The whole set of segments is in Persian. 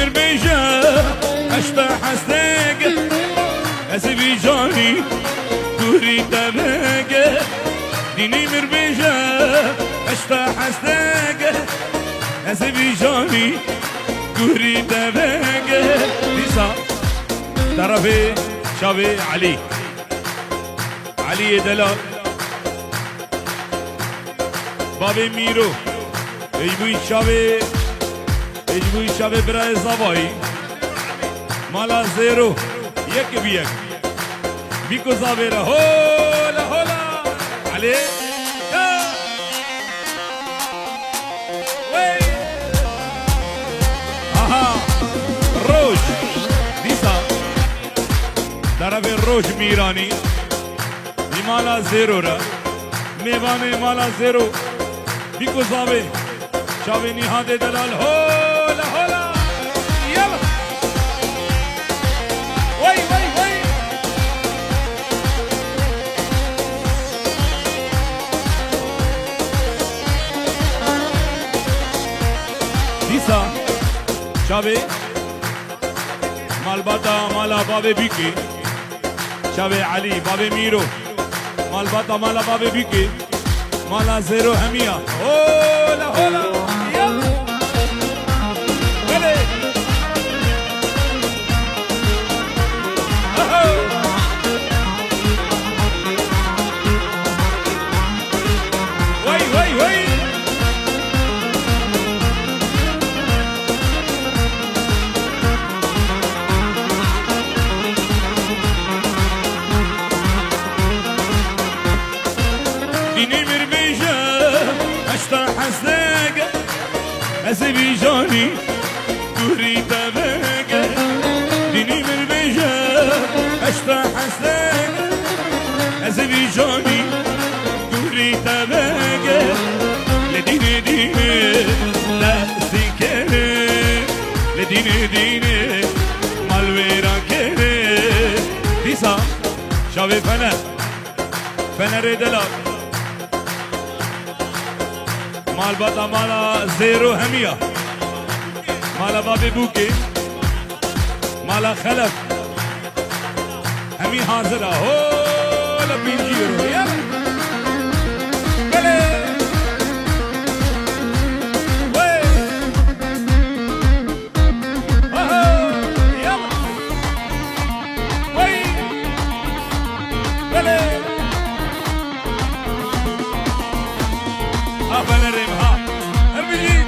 مربيجة أشبه حسناك أسبي جاني كوري تباك ديني مربيجة أشبه حسناك أسبي جاني كوري تباك ليسا طرفي شابي علي علي دلال بابي ميرو ایبوی شابه برای زبایی مالا زیرو یک بیک بیکو زابیره هولا هولا علی آها روش دیسا طرف روش میرانی دی مالا زیرو را میوانه مالا زیرو بیکو زابه شاوی نهاد دلال هولا هولا يلا وي وي وي ديسا شاوي مال باتا مالا بابي بيكي شاوي علي بابي ميرو مال باتا مالا بابي بيكي مالا زيرو همية هولا هولا أسبي جاني كوري تباك ديني مربيجة أشتا حسناك أسبي جاني كوري تباك لديني ديني لا سيكني لديني ديني مالويرا كني ديسا شاوي فنر دلال مال باتا مالا زيرو همية مالا بابي بوكي مالا خلف همي حاضرة هولا بينجيرو يلا بلي وي يلا وي بلي بلرم ها اربجي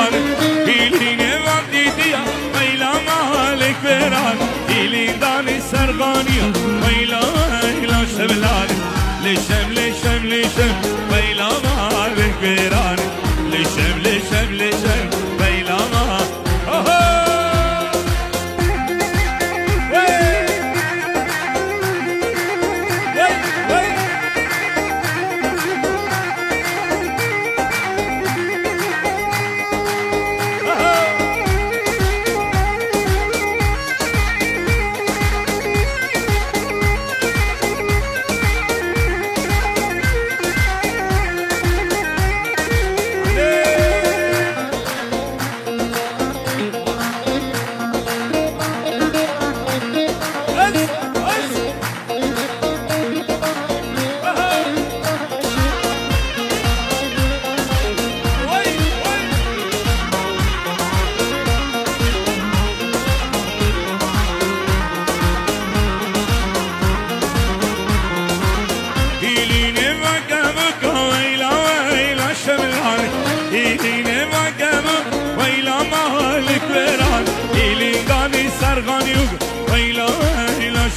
شملان هیلینه وقتی دیا ویلا مالک بران هیلین دانی سرغانیا ویلا ویلا شملان لشم لشم لشم ویلا مالک بران لشم لشم لشم ویلا مالک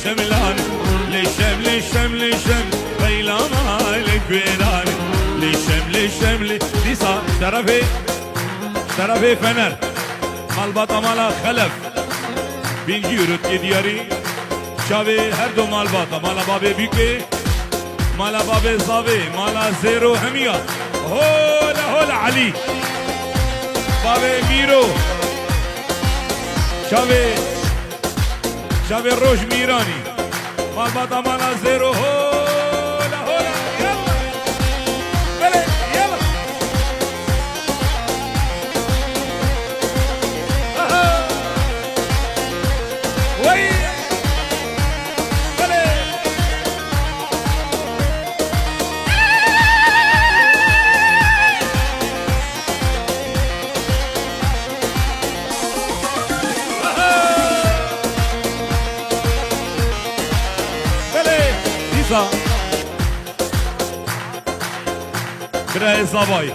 شملان لشم لشم لشم ويلا مالك بيران لشم لشم لسا طرفي فنر مال باتا مالا خلف بينجي يرد يدياري شاوي هر دو مال باتا مالا بابي بيكي مالا بابي صابي مالا زيرو هميا هولا هولا علي بابي ميرو شاوي روش ميراني مال باتا مالا زيرو هولا هولا يلا بلي يلا وي بلي برای زبای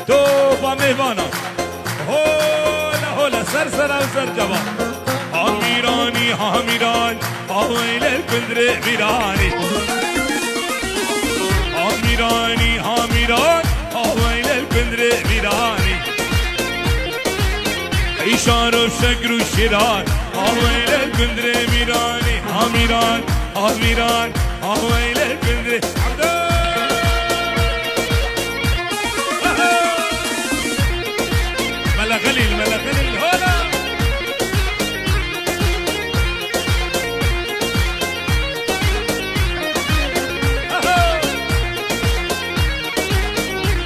تو با میوانا هولا هولا سر سر و سر جوان هامیرانی هامیران آویل کندر میرانی هامیرانی هامیران آویل کندر میرانی ایشان و شکر و شیران آویل کندر میرانی هامیران هامیران آویل کندر ملا خليل هنا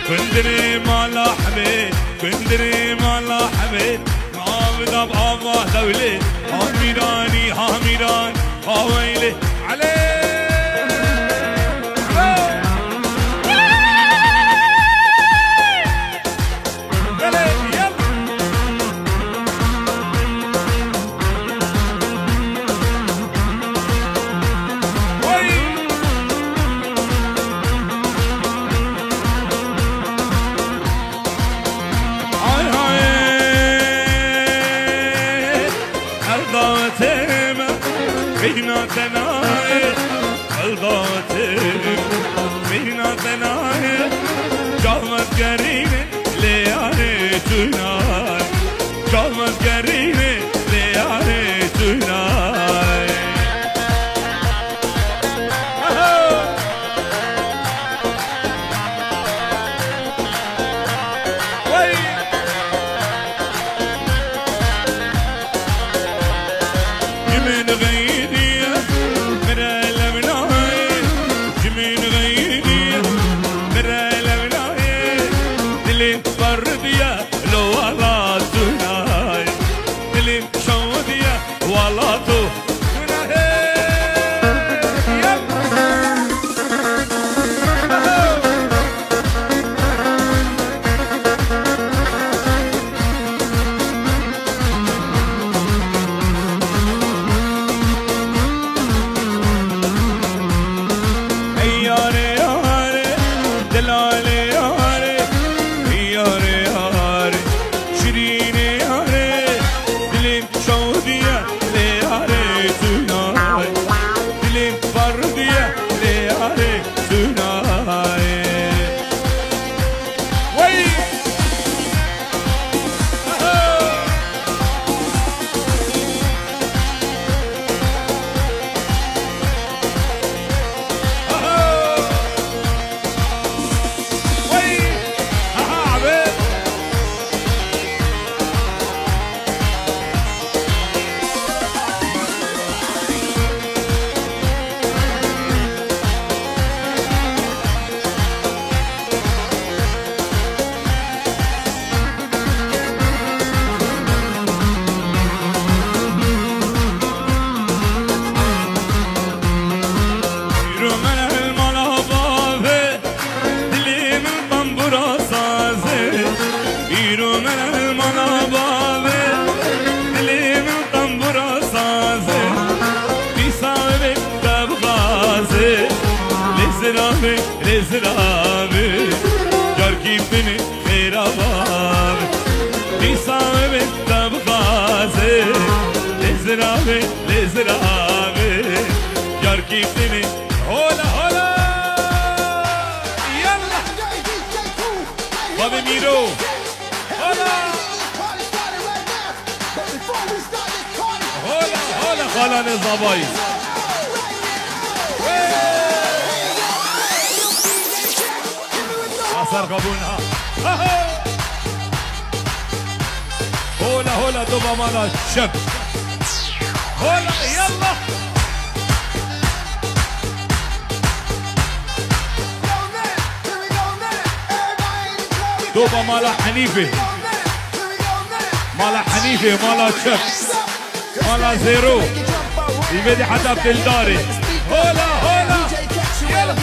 كندري مالا حميد كندري مالا حميد عابد بابا دولي هاميراني هاميران هاويلي عليه بينا تناي الغاتب بينا تناي جامت قرينه ليالي تناي جامت قرينه ليالي تناي المالا بابي اللي من طنبرة سازي بيساوي تبغازي لزرابي لزرابي جار كيفني خير بابي بيساوي تبغازي لزرابي لزرابي جار كيفني هولا هولا يلا بابي ميرو هولا هولا هولا خلاني الزبايز أثر قبولها هولا هولا دوبا مالا شب هولا يلا دوبا مالا حنيفة مالا حنيفة مالا شب مالا زيرو يبدي حتى بتلداري هولا هولا يلا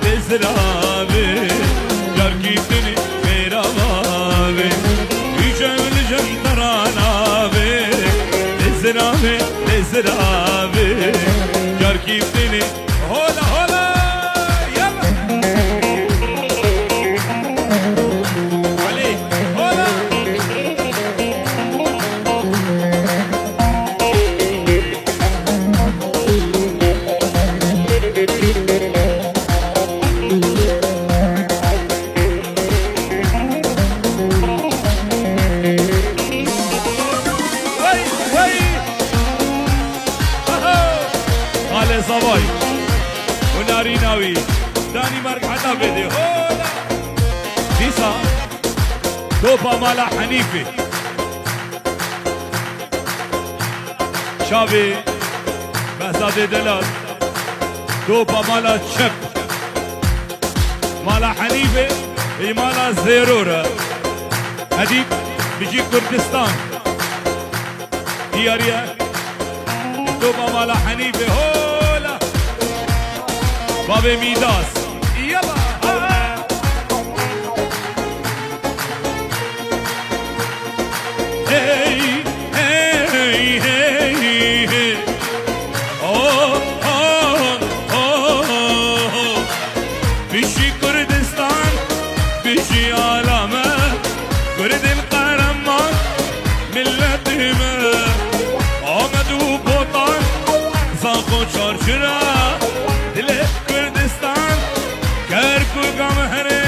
لزرابي جار كيفني خير بابي يجمل جنترانابي لزرابي لزرابي جار كيفني هولا هولا يلا علي هولا صباي وناري ناوي داني مارك حتى بدي هولا بيسا دوبا مالا حنيفة شابي بهزاد دلال دوبا مالا شب مالا حنيفة هي مالا زيرورة هديك بيجي كردستان دياريا دوبا مالا حنيفة هولا بابي ميداس يلا هي هي هي هي اوه اوه اوه بيجي كردستان بيجي عالمه كرد القهرمان ملتهم آمدو بوطان زاخو چارچرا دل کردستان کرکو گمهره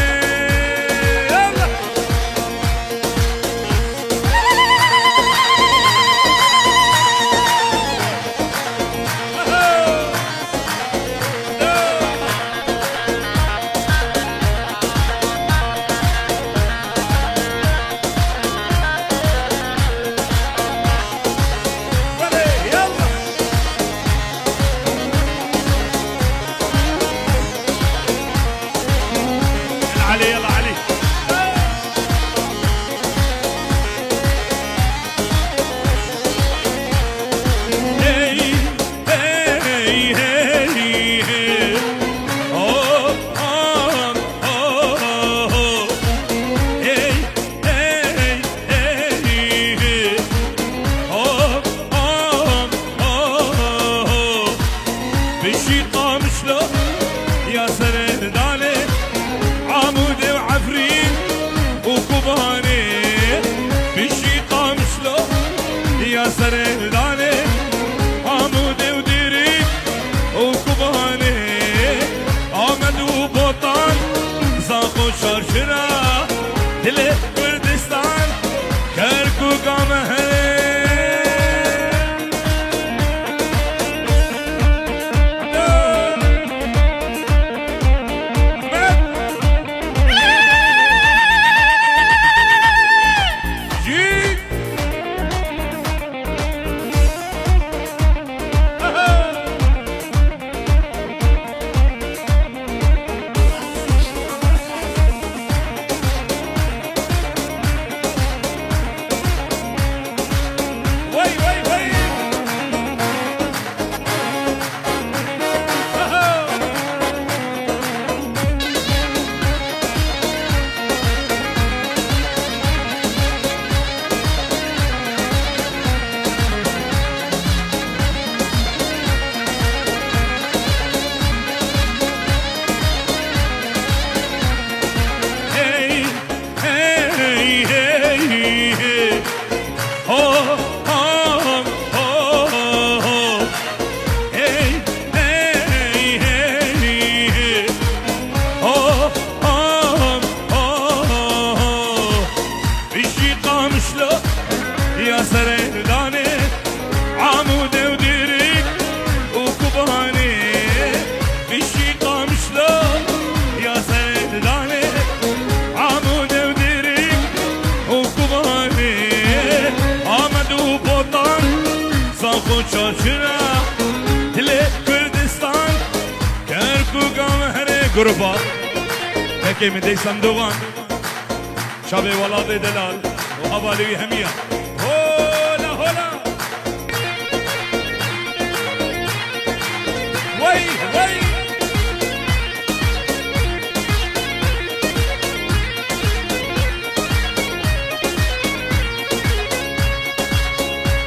سردانه عمود و دیری و کبانه آمد و بوطان زاخ و شرشرا دل کردستان کرک و گامهره گروبا تکی من دی صندوقان شب ولاد دلال و حوالی همیا هولا هولا وی وی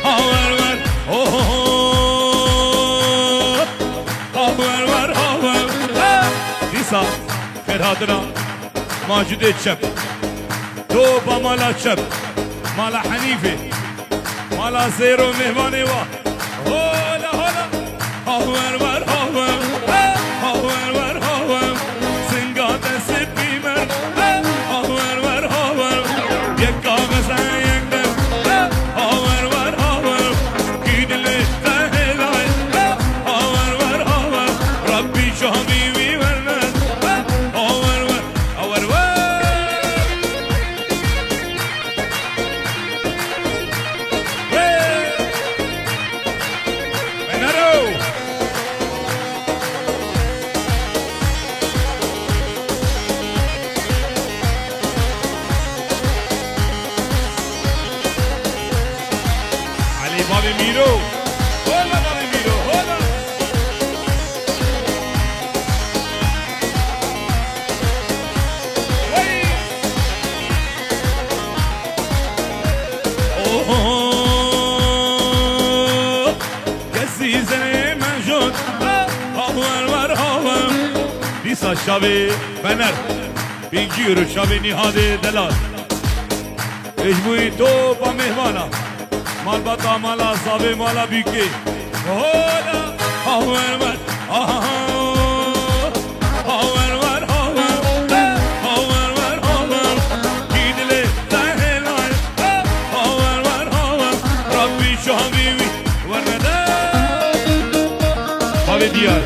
هاور ور هاور ور هاور دیسا خیر هادنا ماجد چپ توبا مالا چپ مالا حنیفه مالا زیرو مهوانه وا هولا هولا هاور ور هاور هاور ور هاور سنگا دست بیمر هاور ور هاور یک کاغذ یک دم هاور ور هاور گیدل تهلای هاور ور هاور ربی شامی وی ورند هاور ور هاور ور Bobby Miro, hola Bobby Miro, hola. Hey. Oh, kesi zene manjot, havar var havar. Bisa şabe bener, binci yürü şabe nihade delal. Ejmui to pa mehvana. مال بطا مالا صابي مالا بيكي هولا هاور ور هاور ور هاور ور هاور جيدلي تهلال هاور ور هاور ربي شو حبيبي ورندا بابي ديار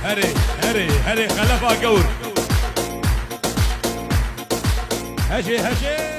هري هري هري خلفا قور هجي هجي